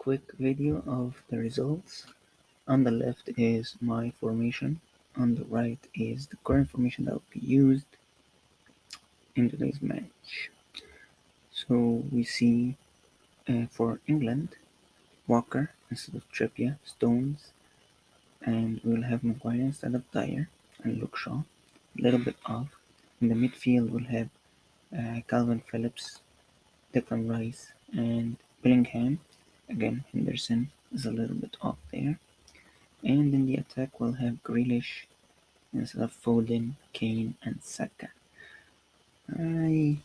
quick video of the results. On the left is my formation, on the right is the current formation that will be used in today's match. So we see for England, Walker instead of Trippier, Stones, and we'll have Maguire instead of Dyer and Luke Shaw, a little bit off. In the midfield, we'll have Calvin Phillips, Declan Rice, and Bellingham. Again, Henderson is a little bit off there. And in the attack, we'll have Grealish instead of Foden, Kane, and Saka. I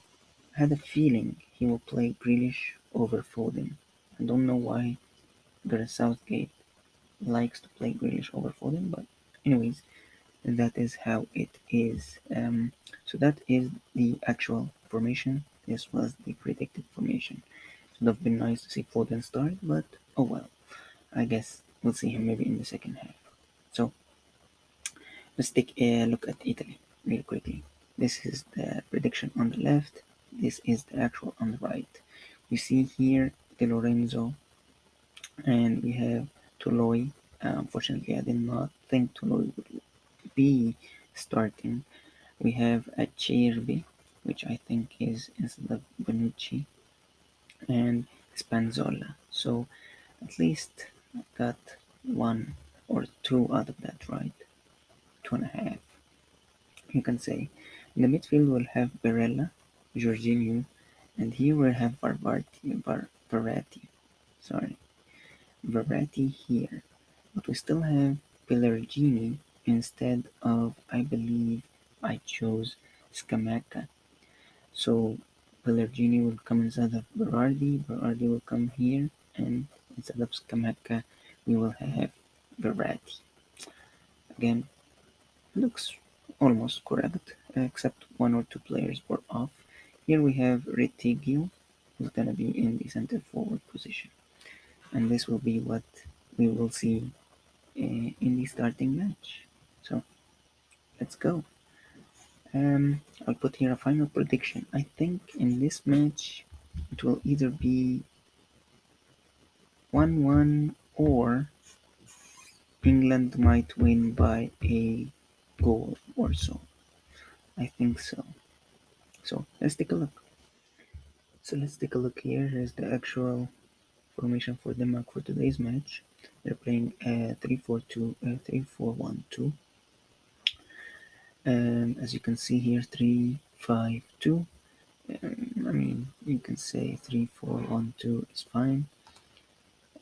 had a feeling he will play Grealish over Foden. I don't know why Gareth Southgate likes to play Grealish over Foden, but anyways, that is how it is. So that is the actual formation. This was the predicted formation. It would have been nice to see Foden start, but oh well. I guess we'll see him maybe in the second half. So let's take a look at Italy real quickly. This is the prediction on the left. This is the actual on the right. We see here De Lorenzo and we have Toloi. Unfortunately, I did not think Toloi would be starting. We have Acerbi, which I think is instead of Bonucci, and Spanzola. So at least I got one or two out of that right. 2.5, you can say. In the midfield, we'll have Barella, Jorginho, and here we'll have Verratti. Sorry, Verratti here. But we still have Pellegrini instead of, I believe, I chose Scamacca. So Pellegrini will come instead of Berardi will come here, and instead of Scamacca, we will have Verratti. Again, looks almost correct, except one or two players were off. Here we have Retigio, who's gonna be in the center forward position, and this will be what we will see in the starting match. So let's go. I'll put here a final prediction. I think in this match it will either be 1-1 or England might win by a goal or so. I think so. So let's take a look. So let's take a look here. Here's the actual formation for Denmark for today's match. They're playing 3-4-2, 3-4-1-2. As you can see here, 3-5-2. I mean, you can say 3-4-1-2 is fine.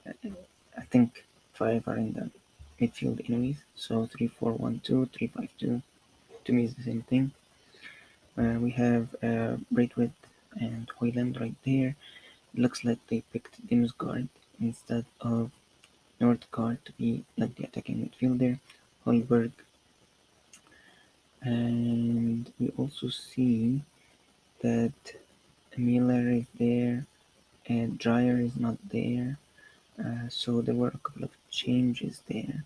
I think 5 are in the midfield anyways. So 3-4-1-2, 3-5-2. To me is the same thing. We have Braithwaite and Hoyland right there. It looks like they picked Dimsgaard instead of Nordgaard to be like the attacking midfielder. Holberg. And we also see that Miller is there and Dreyer is not there. So there were a couple of changes there.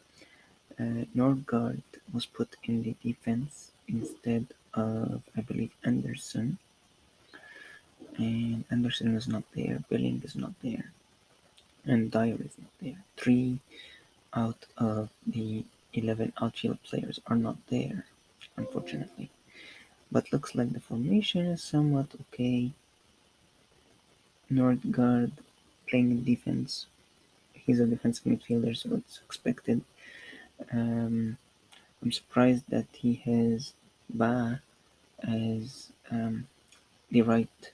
Nordgaard was put in the defense instead of, I believe, Anderson. And Anderson is not there, Billing is not there, and Dyer is not there. 3 out of the 11 outfield players are not there, unfortunately. But looks like the formation is somewhat okay. Nordgaard playing in defense. He's a defensive midfielder, so it's expected. I'm surprised that he has Ba as the right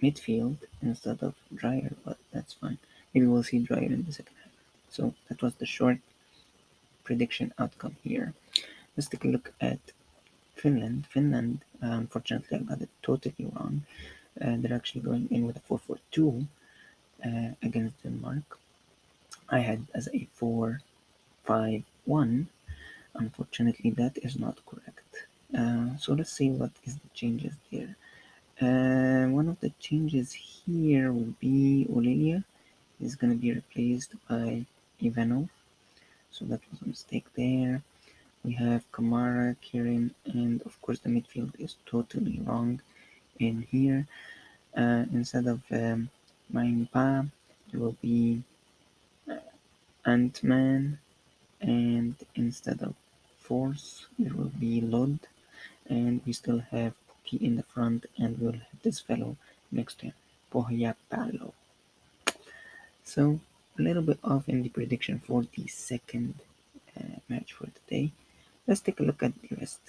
midfield instead of Dreyer, but that's fine. Maybe we'll see Dreyer in the second half. So that was the short prediction outcome here. Let's take a look at Finland. Finland, unfortunately, I got it totally wrong. They're actually going in with a 4-4-2 against Denmark. I had as a 4-5-1. Unfortunately, that is not correct. So let's see what is the changes there. One of the changes here will be Olilia is going to be replaced by Ivanov. So that was a mistake there. We have Kamara, Kirin, and of course the midfield is totally wrong in here. Instead of Mainpa, there will be Ant-Man, and instead of Force, there will be Lod, and we still have Pookie in the front, and we'll have this fellow next to him, Pohjapalo. So, a little bit off in the prediction for the second match for today. Let's take a look at the rest.